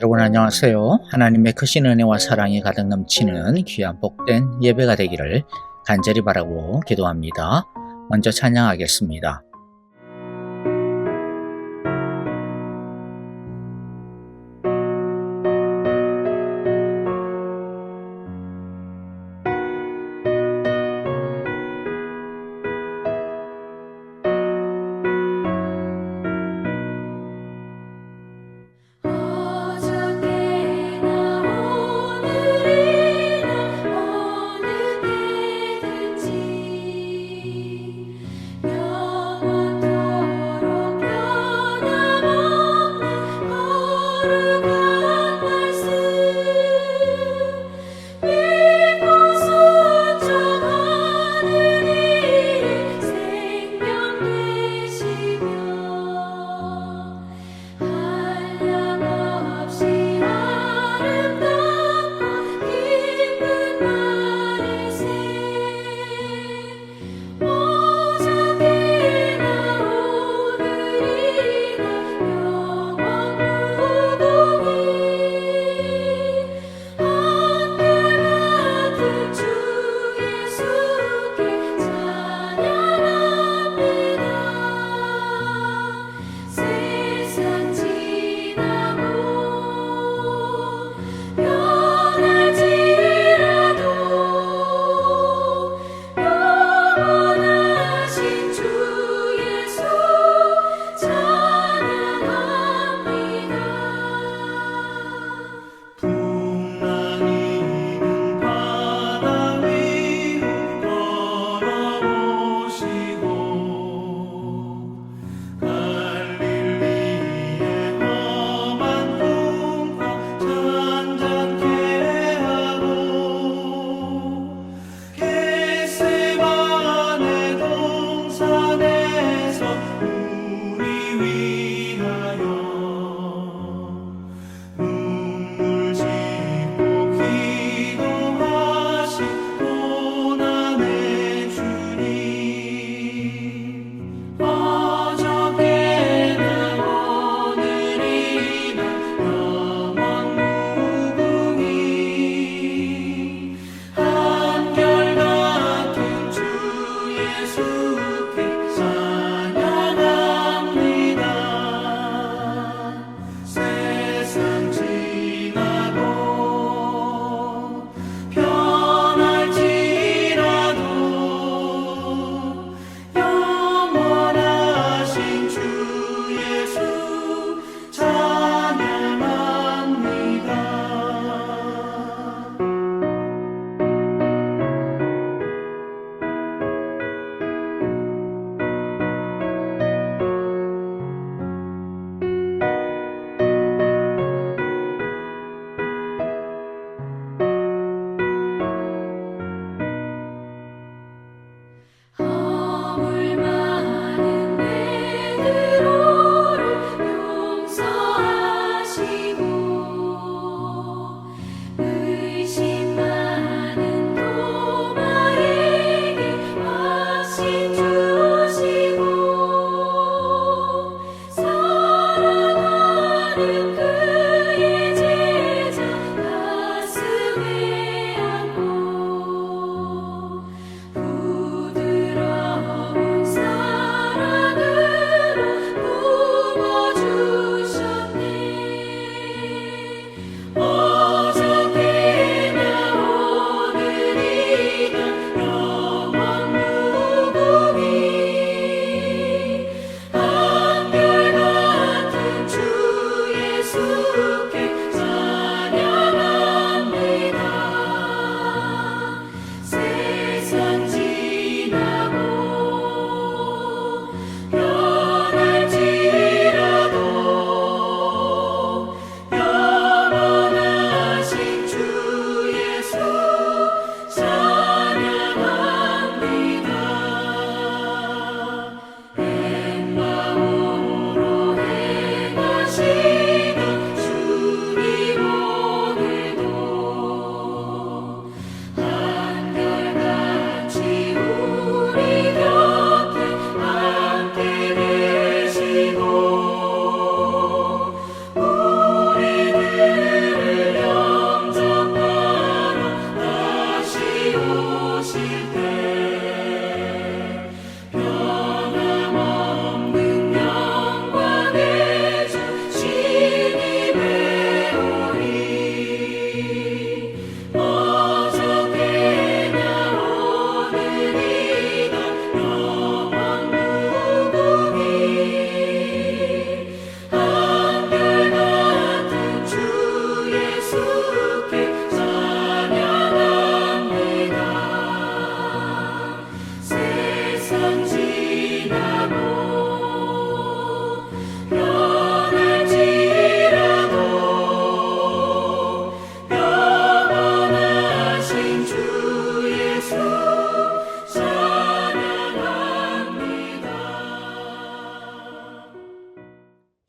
여러분 안녕하세요. 하나님의 크신 은혜와 사랑이 가득 넘치는 귀한 복된 예배가 되기를 간절히 바라고 기도합니다. 먼저 찬양하겠습니다. 어느 때든지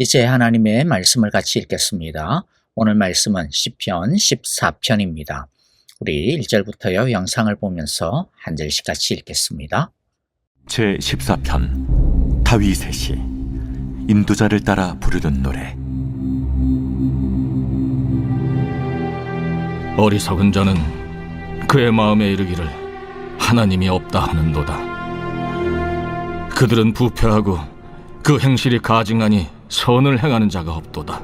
이제 하나님의 말씀을 같이 읽겠습니다. 오늘 말씀은 시편 14편입니다. 우리 1절부터요 영상을 보면서 한 절씩 같이 읽겠습니다. 제14편 다윗의 시 인도자를 따라 부르는 노래. 어리석은 자는 그의 마음에 이르기를 하나님이 없다 하는도다. 그들은 부패하고 그 행실이 가증하니 선을 행하는 자가 없도다.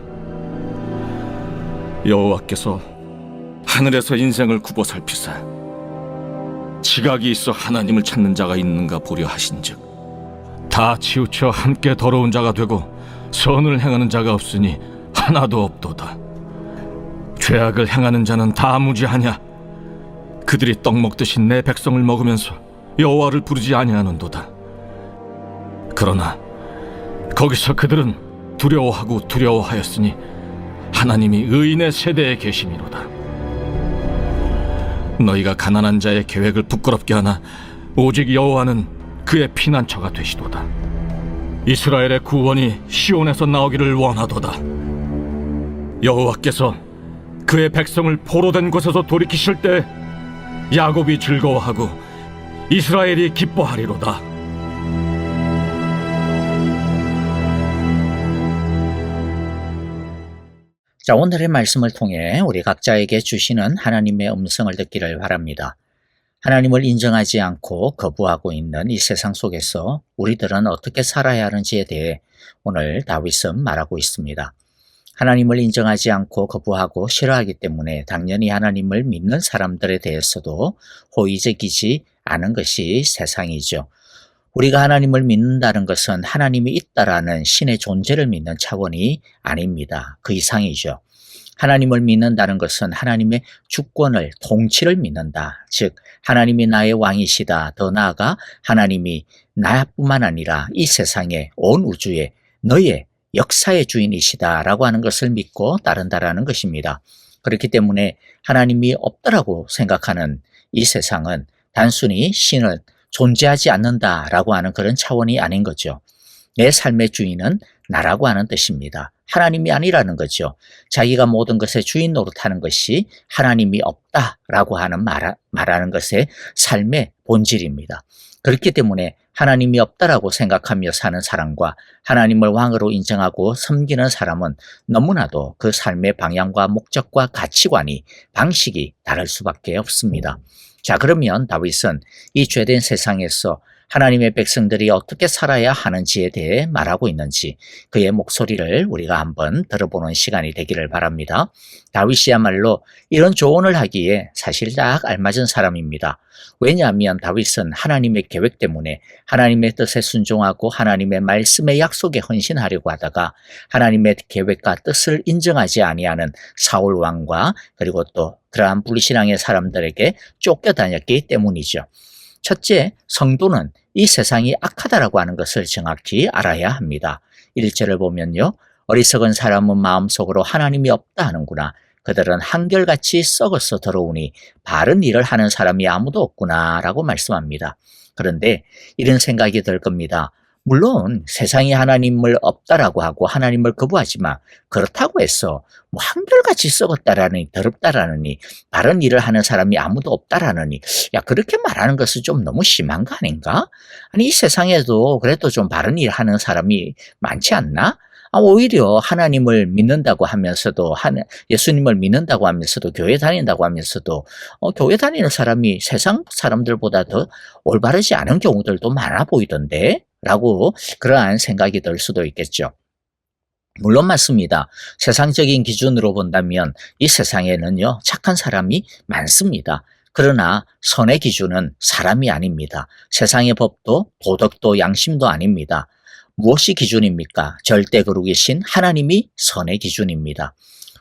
여호와께서 하늘에서 인생을 굽어 살피사 지각이 있어 하나님을 찾는 자가 있는가 보려 하신즉 다 치우쳐 함께 더러운 자가 되고 선을 행하는 자가 없으니 하나도 없도다. 죄악을 행하는 자는 다 무지하냐? 그들이 떡 먹듯이 내 백성을 먹으면서 여호와를 부르지 아니하는도다. 그러나 거기서 그들은 두려워하고 두려워하였으니 하나님이 의인의 세대에 계심이로다. 너희가 가난한 자의 계획을 부끄럽게 하나 오직 여호와는 그의 피난처가 되시도다. 이스라엘의 구원이 시온에서 나오기를 원하도다. 여호와께서 그의 백성을 포로된 곳에서 돌이키실 때 야곱이 즐거워하고 이스라엘이 기뻐하리로다. 자, 오늘의 말씀을 통해 우리 각자에게 주시는 하나님의 음성을 듣기를 바랍니다. 하나님을 인정하지 않고 거부하고 있는 이 세상 속에서 우리들은 어떻게 살아야 하는지에 대해 오늘 다윗은 말하고 있습니다. 하나님을 인정하지 않고 거부하고 싫어하기 때문에 당연히 하나님을 믿는 사람들에 대해서도 호의적이지 않은 것이 세상이죠. 우리가 하나님을 믿는다는 것은 하나님이 있다라는 신의 존재를 믿는 차원이 아닙니다. 그 이상이죠. 하나님을 믿는다는 것은 하나님의 주권을, 통치를 믿는다. 즉 하나님이 나의 왕이시다. 더 나아가 하나님이 나뿐만 아니라 이 세상에, 온 우주에, 너의 역사의 주인이시다라고 하는 것을 믿고 따른다라는 것입니다. 그렇기 때문에 하나님이 없다라고 생각하는 이 세상은 단순히 신을 존재하지 않는다라고 하는 그런 차원이 아닌 거죠. 내 삶의 주인은 나라고 하는 뜻입니다. 하나님이 아니라는 거죠. 자기가 모든 것의 주인 노릇하는 것이 하나님이 없다라고 하는 말하는 것의 삶의 본질입니다. 그렇기 때문에 하나님이 없다라고 생각하며 사는 사람과 하나님을 왕으로 인정하고 섬기는 사람은 너무나도 그 삶의 방향과 목적과 가치관이, 방식이 다를 수밖에 없습니다. 자, 그러면 다윗은 이 죄된 세상에서 하나님의 백성들이 어떻게 살아야 하는지에 대해 말하고 있는지 그의 목소리를 우리가 한번 들어보는 시간이 되기를 바랍니다. 다윗이야말로 이런 조언을 하기에 사실 딱 알맞은 사람입니다. 왜냐하면 다윗은 하나님의 계획 때문에 하나님의 뜻에 순종하고 하나님의 말씀의 약속에 헌신하려고 하다가 하나님의 계획과 뜻을 인정하지 아니하는 사울 왕과 그리고 또 그러한 불신앙의 사람들에게 쫓겨다녔기 때문이죠. 첫째, 성도는 이 세상이 악하다라고 하는 것을 정확히 알아야 합니다. 1절을 보면요. 어리석은 사람은 마음속으로 하나님이 없다 하는구나. 그들은 한결같이 썩어서 더러우니 바른 일을 하는 사람이 아무도 없구나 라고 말씀합니다. 그런데 이런 생각이 들 겁니다. 물론 세상이 하나님을 없다라고 하고 하나님을 거부하지만 그렇다고 해서 뭐 한결같이 썩었다라느니 더럽다라느니 바른 일을 하는 사람이 아무도 없다라느니 그렇게 말하는 것은 좀 너무 심한 거 아닌가? 아니 이 세상에도 그래도 좀 바른 일 하는 사람이 많지 않나? 오히려 하나님을 믿는다고 하면서도 예수님을 믿는다고 하면서도 교회 다닌다고 하면서도 교회 다니는 사람이 세상 사람들보다 더 올바르지 않은 경우들도 많아 보이던데? 라고 그러한 생각이 들 수도 있겠죠. 물론 맞습니다. 세상적인 기준으로 본다면 이 세상에는요 착한 사람이 많습니다. 그러나 선의 기준은 사람이 아닙니다. 세상의 법도 도덕도 양심도 아닙니다. 무엇이 기준입니까? 절대 거룩이신 하나님이 선의 기준입니다.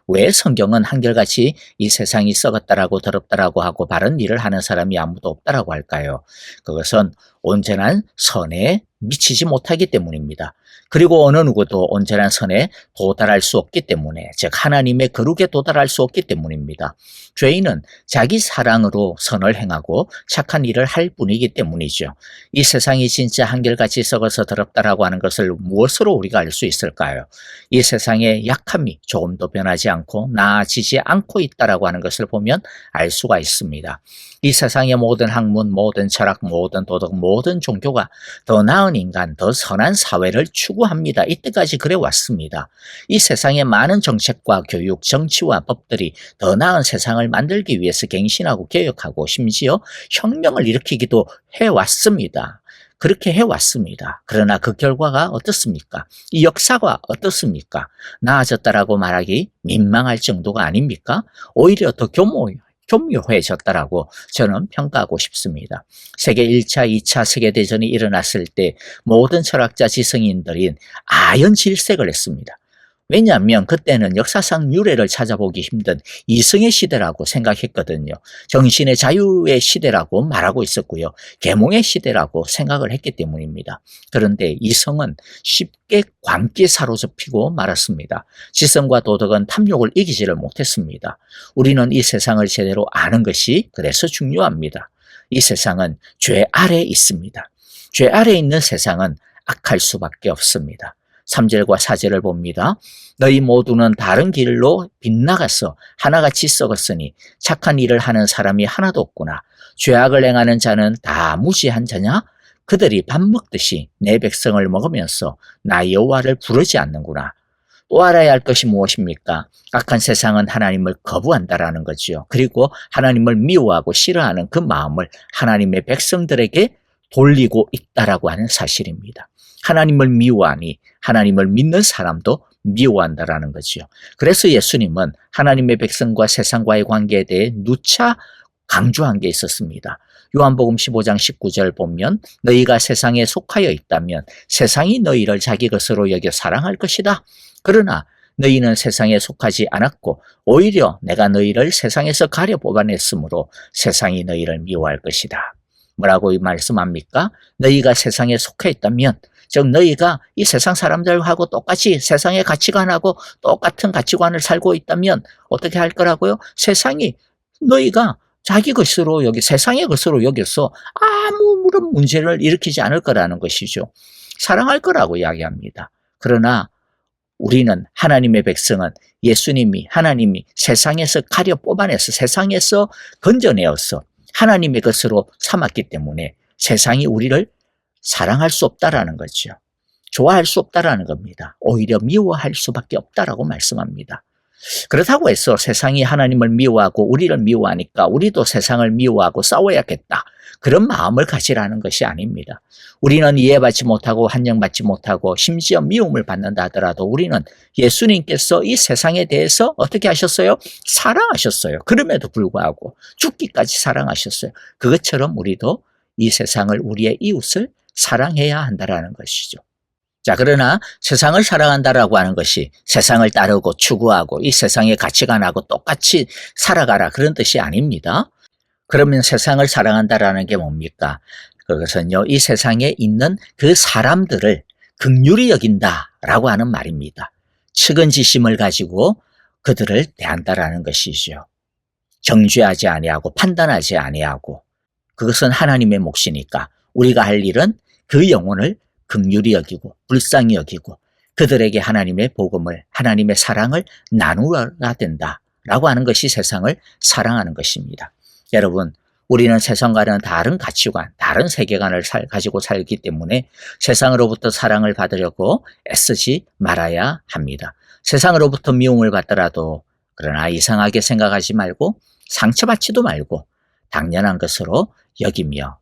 왜 성경은 한결같이 이 세상이 썩었다라고 더럽다라고 하고 바른 일을 하는 사람이 아무도 없다라고 할까요? 그것은 온전한 선에 미치지 못하기 때문입니다. 그리고 어느 누구도 온전한 선에 도달할 수 없기 때문에, 즉 하나님의 거룩에 도달할 수 없기 때문입니다. 죄인은 자기 사랑으로 선을 행하고 착한 일을 할 뿐이기 때문이죠. 이 세상이 진짜 한결같이 썩어서 더럽다라고 하는 것을 무엇으로 우리가 알 수 있을까요? 이 세상의 약함이 조금도 변하지 않고 나아지지 않고 있다라고 하는 것을 보면 알 수가 있습니다. 이 세상의 모든 학문, 모든 철학, 모든 도덕, 모든 종교가 더 나은 인간, 더 선한 사회를 추구합니다. 이때까지 그래 왔습니다. 이 세상의 많은 정책과 교육, 정치와 법들이 더 나은 세상을 만들기 위해서 갱신하고 개혁하고 심지어 혁명을 일으키기도 해왔습니다. 그렇게 해왔습니다. 그러나 그 결과가 어떻습니까? 이 역사가 어떻습니까? 나아졌다라고 말하기 민망할 정도가 아닙니까? 오히려 더 교묘해졌다라고 저는 평가하고 싶습니다. 세계 1차, 2차 세계대전이 일어났을 때 모든 철학자 지성인들이 아연질색을 했습니다. 왜냐하면 그때는 역사상 유례를 찾아보기 힘든 이성의 시대라고 생각했거든요. 정신의 자유의 시대라고 말하고 있었고요. 계몽의 시대라고 생각을 했기 때문입니다. 그런데 이성은 쉽게 광기에 사로잡히고 말았습니다. 지성과 도덕은 탐욕을 이기지를 못했습니다. 우리는 이 세상을 제대로 아는 것이 그래서 중요합니다. 이 세상은 죄 아래에 있습니다. 죄 아래에 있는 세상은 악할 수밖에 없습니다. 3절과 4절을 봅니다. 너희 모두는 다른 길로 빗나가서 하나같이 썩었으니 착한 일을 하는 사람이 하나도 없구나. 죄악을 행하는 자는 다 무지한 자냐? 그들이 밥 먹듯이 내 백성을 먹으면서 나 여호와를 부르지 않는구나. 또 알아야 할 것이 무엇입니까? 악한 세상은 하나님을 거부한다라는 거죠. 그리고 하나님을 미워하고 싫어하는 그 마음을 하나님의 백성들에게 돌리고 있다라고 하는 사실입니다. 하나님을 미워하니 하나님을 믿는 사람도 미워한다라는 거죠. 그래서 예수님은 하나님의 백성과 세상과의 관계에 대해 누차 강조한 게 있었습니다. 요한복음 15장 19절 보면 너희가 세상에 속하여 있다면 세상이 너희를 자기 것으로 여겨 사랑할 것이다. 그러나 너희는 세상에 속하지 않았고 오히려 내가 너희를 세상에서 가려 뽑아냈으므로 세상이 너희를 미워할 것이다. 뭐라고 말씀합니까? 너희가 세상에 속해 있다면, 즉 너희가 이 세상 사람들하고 똑같이 세상의 가치관하고 똑같은 가치관을 살고 있다면 어떻게 할 거라고요? 세상이 너희가 자기 것으로 세상의 것으로 여겨서 아무런 문제를 일으키지 않을 거라는 것이죠. 사랑할 거라고 이야기합니다. 그러나 우리는 하나님의 백성은 예수님이 하나님이 세상에서 가려 뽑아내서 세상에서 건져내어서 하나님의 것으로 삼았기 때문에 세상이 우리를 사랑할 수 없다라는 거죠. 좋아할 수 없다라는 겁니다. 오히려 미워할 수밖에 없다라고 말씀합니다. 그렇다고 해서 세상이 하나님을 미워하고 우리를 미워하니까 우리도 세상을 미워하고 싸워야겠다. 그런 마음을 가지라는 것이 아닙니다. 우리는 이해받지 못하고 환영받지 못하고 심지어 미움을 받는다 하더라도 우리는 예수님께서 이 세상에 대해서 어떻게 하셨어요? 사랑하셨어요. 그럼에도 불구하고 죽기까지 사랑하셨어요. 그것처럼 우리도 이 세상을, 우리의 이웃을 사랑해야 한다는 것이죠. 자, 그러나 세상을 사랑한다라고 하는 것이 세상을 따르고 추구하고 이 세상의 가치관하고 똑같이 살아가라 그런 뜻이 아닙니다. 그러면 세상을 사랑한다라는 게 뭡니까? 그것은요, 이 세상에 있는 그 사람들을 긍휼히 여긴다라고 하는 말입니다. 측은지심을 가지고 그들을 대한다라는 것이죠. 정죄하지 아니하고 판단하지 아니하고, 그것은 하나님의 몫이니까 우리가 할 일은 그 영혼을 긍휼히 여기고 불쌍히 여기고 그들에게 하나님의 복음을, 하나님의 사랑을 나누어야 된다라고 하는 것이 세상을 사랑하는 것입니다. 여러분, 우리는 세상과는 다른 가치관, 다른 세계관을 가지고 살기 때문에 세상으로부터 사랑을 받으려고 애쓰지 말아야 합니다. 세상으로부터 미움을 받더라도 그러나 이상하게 생각하지 말고 상처받지도 말고 당연한 것으로 여기며,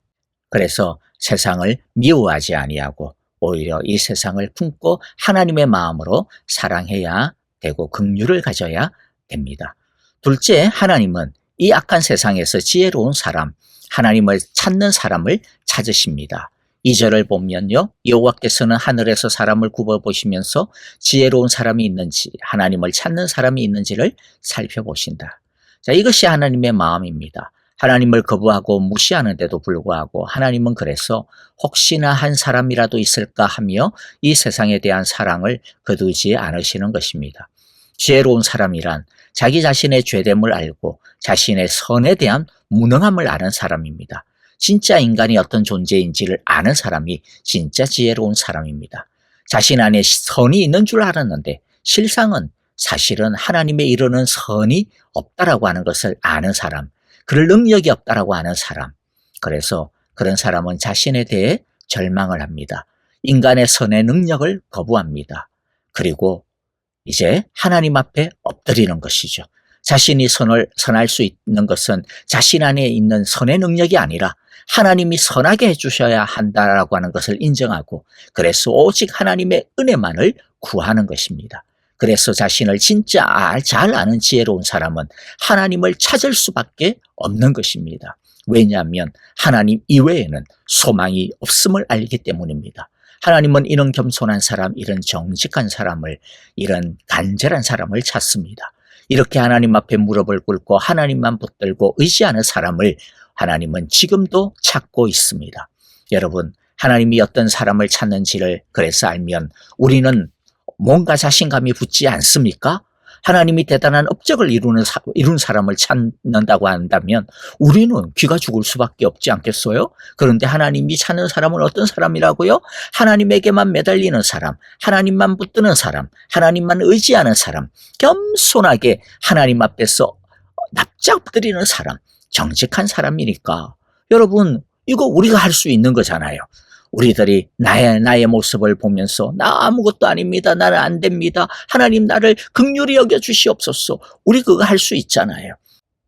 그래서 세상을 미워하지 아니하고 오히려 이 세상을 품고 하나님의 마음으로 사랑해야 되고 긍휼을 가져야 됩니다. 둘째, 하나님은 이 악한 세상에서 지혜로운 사람, 하나님을 찾는 사람을 찾으십니다. 2절을 보면요, 여호와께서는 하늘에서 사람을 굽어보시면서 지혜로운 사람이 있는지, 하나님을 찾는 사람이 있는지를 살펴보신다. 자, 이것이 하나님의 마음입니다. 하나님을 거부하고 무시하는데도 불구하고 하나님은 그래서 혹시나 한 사람이라도 있을까 하며 이 세상에 대한 사랑을 거두지 않으시는 것입니다. 지혜로운 사람이란 자기 자신의 죄됨을 알고 자신의 선에 대한 무능함을 아는 사람입니다. 진짜 인간이 어떤 존재인지를 아는 사람이 진짜 지혜로운 사람입니다. 자신 안에 선이 있는 줄 알았는데 실상은 사실은 하나님에 이르는 선이 없다라고 하는 것을 아는 사람, 그럴 능력이 없다라고 하는 사람. 그래서 그런 사람은 자신에 대해 절망을 합니다. 인간의 선의 능력을 거부합니다. 그리고 이제 하나님 앞에 엎드리는 것이죠. 자신이 선할 수 있는 것은 자신 안에 있는 선의 능력이 아니라 하나님이 선하게 해주셔야 한다라고 하는 것을 인정하고 그래서 오직 하나님의 은혜만을 구하는 것입니다. 그래서 자신을 진짜 잘 아는 지혜로운 사람은 하나님을 찾을 수밖에 없는 것입니다. 왜냐하면 하나님 이외에는 소망이 없음을 알기 때문입니다. 하나님은 이런 겸손한 사람, 이런 정직한 사람을, 이런 간절한 사람을 찾습니다. 이렇게 하나님 앞에 무릎을 꿇고 하나님만 붙들고 의지하는 사람을 하나님은 지금도 찾고 있습니다. 여러분, 하나님이 어떤 사람을 찾는지를 그래서 알면 우리는 뭔가 자신감이 붙지 않습니까? 하나님이 대단한 업적을 이룬 사람을 찾는다고 한다면 우리는 귀가 죽을 수밖에 없지 않겠어요? 그런데 하나님이 찾는 사람은 어떤 사람이라고요? 하나님에게만 매달리는 사람, 하나님만 붙드는 사람, 하나님만 의지하는 사람, 겸손하게 하나님 앞에서 납작드리는 사람, 정직한 사람이니까 여러분 이거 우리가 할 수 있는 거잖아요. 우리들이 나의 모습을 보면서 나 아무것도 아닙니다. 나는 안 됩니다. 하나님 나를 긍휼히 여겨 주시옵소서. 우리 그거 할 수 있잖아요.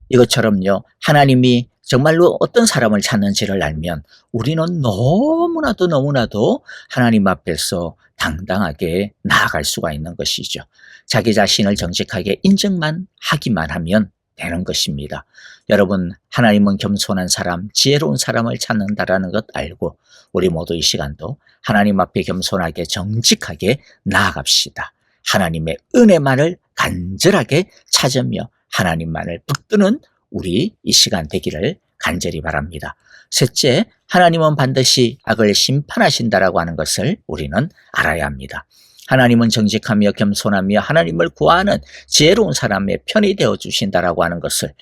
이것처럼요. 하나님이 정말로 어떤 사람을 찾는지를 알면 우리는 너무나도 하나님 앞에서 당당하게 나아갈 수가 있는 것이죠. 자기 자신을 정직하게 인정만 하기만 하면 되는 것입니다. 여러분, 하나님은 겸손한 사람, 지혜로운 사람을 찾는다라는 것 알고 우리 모두 이 시간도 하나님 앞에 겸손하게 정직하게 나아갑시다. 하나님의 은혜만을 간절하게 찾으며 하나님만을 붙드는 우리 이 시간 되기를 간절히 바랍니다. 셋째, 하나님은 반드시 악을 심판하신다라고 하는 것을 우리는 알아야 합니다. 하나님은 정직하며 겸손하며 하나님을 구하는 지혜로운 사람의 편이 되어 주신다라고 하는 것을,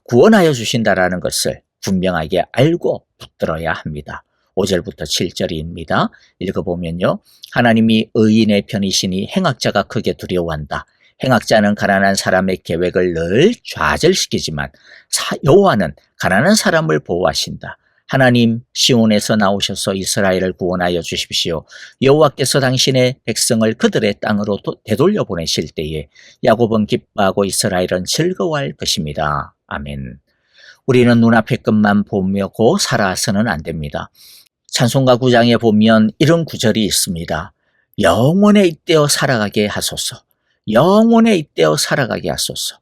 구원하여 주신다라는 것을 분명하게 알고 붙들어야 합니다. 5절부터 7절입니다. 읽어보면요. 하나님이 의인의 편이시니 행악자가 크게 두려워한다. 행악자는 가난한 사람의 계획을 늘 좌절시키지만 여호와는 가난한 사람을 보호하신다. 하나님 시온에서 나오셔서 이스라엘을 구원하여 주십시오. 여호와께서 당신의 백성을 그들의 땅으로 되돌려 보내실 때에 야곱은 기뻐하고 이스라엘은 즐거워할 것입니다. 아멘. 우리는 눈앞의 것만 보며 고 살아서는 안 됩니다. 찬송가 9장에 보면 이런 구절이 있습니다. 영원에 잇대어 살아가게 하소서. 영원에 잇대어 살아가게 하소서.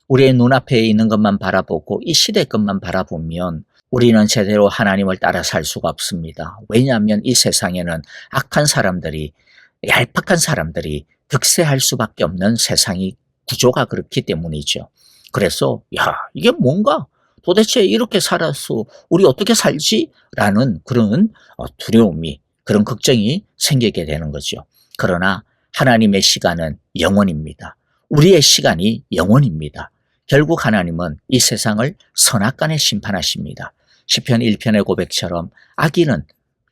우리의 눈앞에 있는 것만 바라보고 이 시대 것만 바라보면 우리는 제대로 하나님을 따라 살 수가 없습니다. 왜냐하면 이 세상에는 악한 사람들이, 얄팍한 사람들이 득세할 수밖에 없는 세상이 구조가 그렇기 때문이죠. 그래서 이게 뭔가 도대체 이렇게 살아서 우리 어떻게 살지? 라는 그런 두려움이, 그런 걱정이 생기게 되는 거죠. 그러나 하나님의 시간은 영원입니다. 우리의 시간이 영원입니다. 결국 하나님은 이 세상을 선악간에 심판하십니다. 시편 1편의 고백처럼 악인은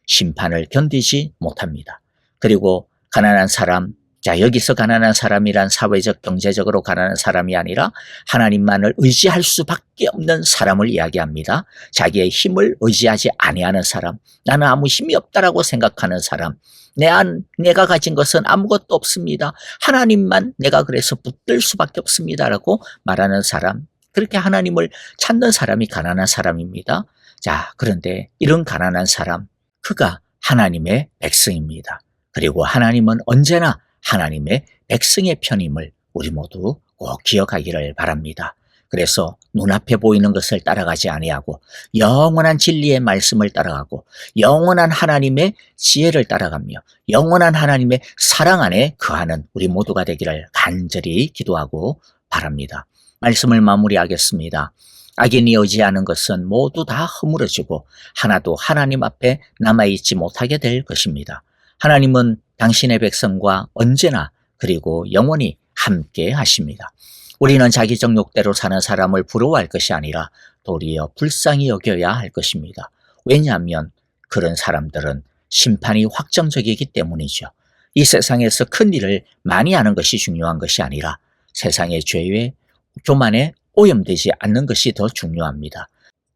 심판을 견디지 못합니다. 그리고 가난한 사람, 자 여기서 가난한 사람이란 사회적 경제적으로 가난한 사람이 아니라 하나님만을 의지할 수밖에 없는 사람을 이야기합니다. 자기의 힘을 의지하지 아니하는 사람, 나는 아무 힘이 없다라고 생각하는 사람, 내가 가진 것은 아무것도 없습니다. 하나님만 내가 그래서 붙들 수밖에 없습니다라고 말하는 사람, 그렇게 하나님을 찾는 사람이 가난한 사람입니다. 자, 그런데 이런 가난한 사람, 그가 하나님의 백성입니다. 그리고 하나님은 언제나 하나님의 백성의 편임을 우리 모두 꼭 기억하기를 바랍니다. 그래서 눈앞에 보이는 것을 따라가지 아니하고 영원한 진리의 말씀을 따라가고 영원한 하나님의 지혜를 따라가며 영원한 하나님의 사랑 안에 거하는 우리 모두가 되기를 간절히 기도하고 바랍니다. 말씀을 마무리하겠습니다. 악인이 의지하는 것은 모두 다 허물어지고 하나도 하나님 앞에 남아있지 못하게 될 것입니다. 하나님은 당신의 백성과 언제나 그리고 영원히 함께 하십니다. 우리는 자기적 욕대로 사는 사람을 부러워할 것이 아니라 도리어 불쌍히 여겨야 할 것입니다. 왜냐하면 그런 사람들은 심판이 확정적이기 때문이죠. 이 세상에서 큰 일을 많이 하는 것이 중요한 것이 아니라 세상의 죄에 교만에 오염되지 않는 것이 더 중요합니다.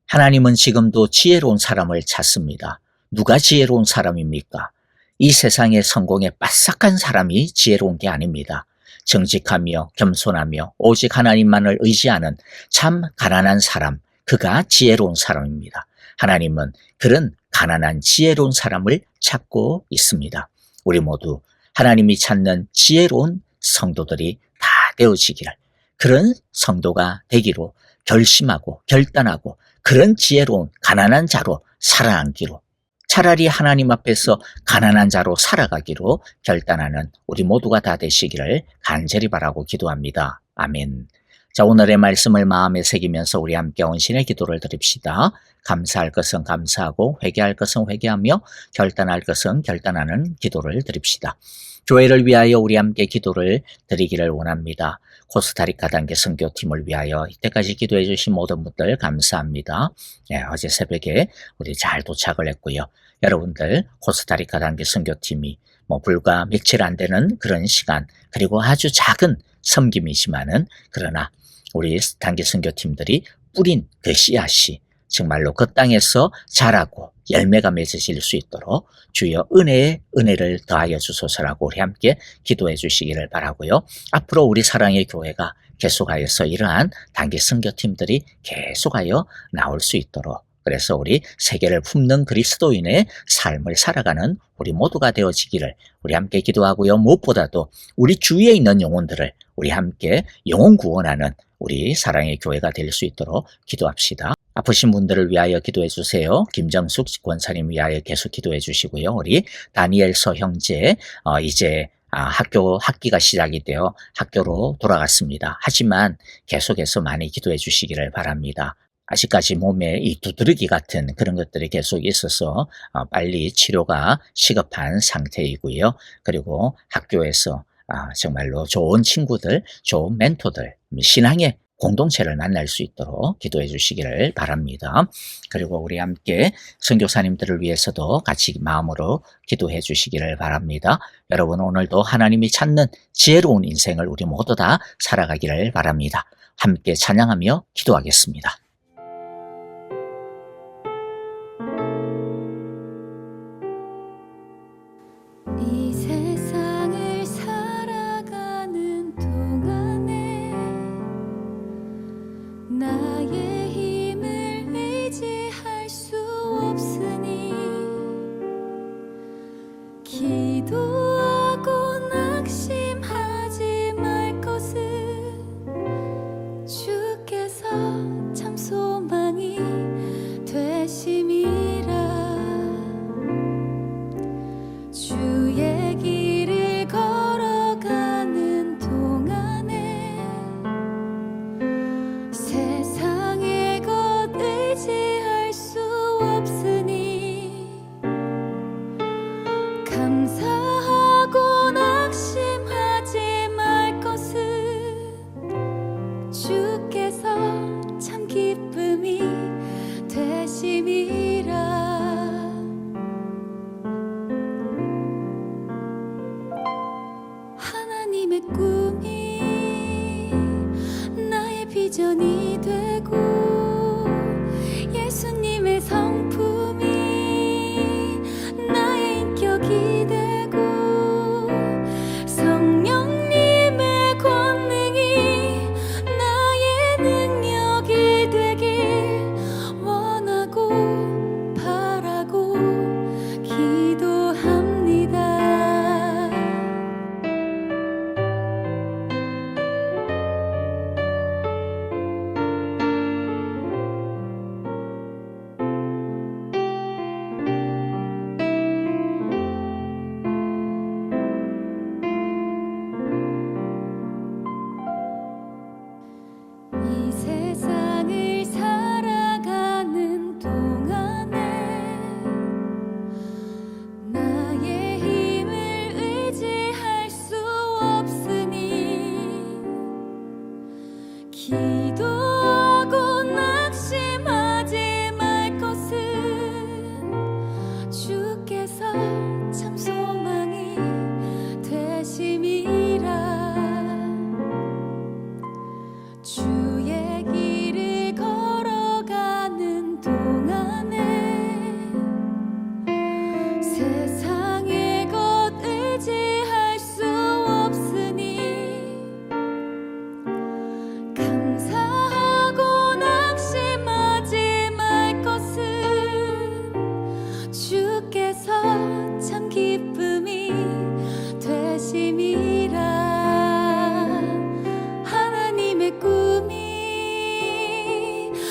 하나님은 지금도 지혜로운 사람을 찾습니다. 누가 지혜로운 사람입니까? 이 세상의 성공에 빠삭한 사람이 지혜로운 게 아닙니다. 정직하며 겸손하며 오직 하나님만을 의지하는 참 가난한 사람, 그가 지혜로운 사람입니다. 하나님은 그런 가난한 지혜로운 사람을 찾고 있습니다. 우리 모두 하나님이 찾는 지혜로운 성도들이 다 되어지기를, 그런 성도가 되기로 결심하고 결단하고 그런 지혜로운 가난한 자로 살아남기로, 차라리 하나님 앞에서 가난한 자로 살아가기로 결단하는 우리 모두가 다 되시기를 간절히 바라고 기도합니다. 아멘. 자, 오늘의 말씀을 마음에 새기면서 우리 함께 온신의 기도를 드립시다. 감사할 것은 감사하고 회개할 것은 회개하며 결단할 것은 결단하는 기도를 드립시다. 교회를 위하여 우리 함께 기도를 드리기를 원합니다. 코스타리카 단계 선교팀을 위하여 이때까지 기도해 주신 모든 분들 감사합니다. 어제 새벽에 우리 잘 도착을 했고요. 여러분들 코스타리카 단계 선교팀이 불과 며칠 안 되는 그런 시간, 그리고 아주 작은 섬김이지만은 그러나 우리 단기 선교팀들이 뿌린 그 씨앗이 정말로 그 땅에서 자라고 열매가 맺어질 수 있도록 주여 은혜에 은혜를 더하여 주소서라고 우리 함께 기도해 주시기를 바라고요. 앞으로 우리 사랑의 교회가 계속하여서 이러한 단기 선교팀들이 계속하여 나올 수 있도록, 그래서 우리 세계를 품는 그리스도인의 삶을 살아가는 우리 모두가 되어지기를 우리 함께 기도하고요. 무엇보다도 우리 주위에 있는 영혼들을 우리 함께 영혼 구원하는 우리 사랑의 교회가 될 수 있도록 기도합시다. 아프신 분들을 위하여 기도해 주세요. 김정숙 권사님 위하여 계속 기도해 주시고요. 우리 다니엘서 형제 이제 학기가 시작이 되어 학교로 돌아갔습니다. 하지만 계속해서 많이 기도해 주시기를 바랍니다. 아직까지 몸에 이 두드러기 같은 그런 것들이 계속 있어서 빨리 치료가 시급한 상태이고요. 그리고 학교에서 정말로 좋은 친구들, 좋은 멘토들, 신앙의 공동체를 만날 수 있도록 기도해 주시기를 바랍니다. 그리고 우리 함께 선교사님들을 위해서도 같이 마음으로 기도해 주시기를 바랍니다. 여러분, 오늘도 하나님이 찾는 지혜로운 인생을 우리 모두 다 살아가기를 바랍니다. 함께 찬양하며 기도하겠습니다. 이 세상을 살아가는 동안에 나의 힘을 의지할 수 없으니 기도하고 낙심하지 말 것을 주께서 참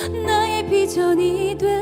나의 비전이 돼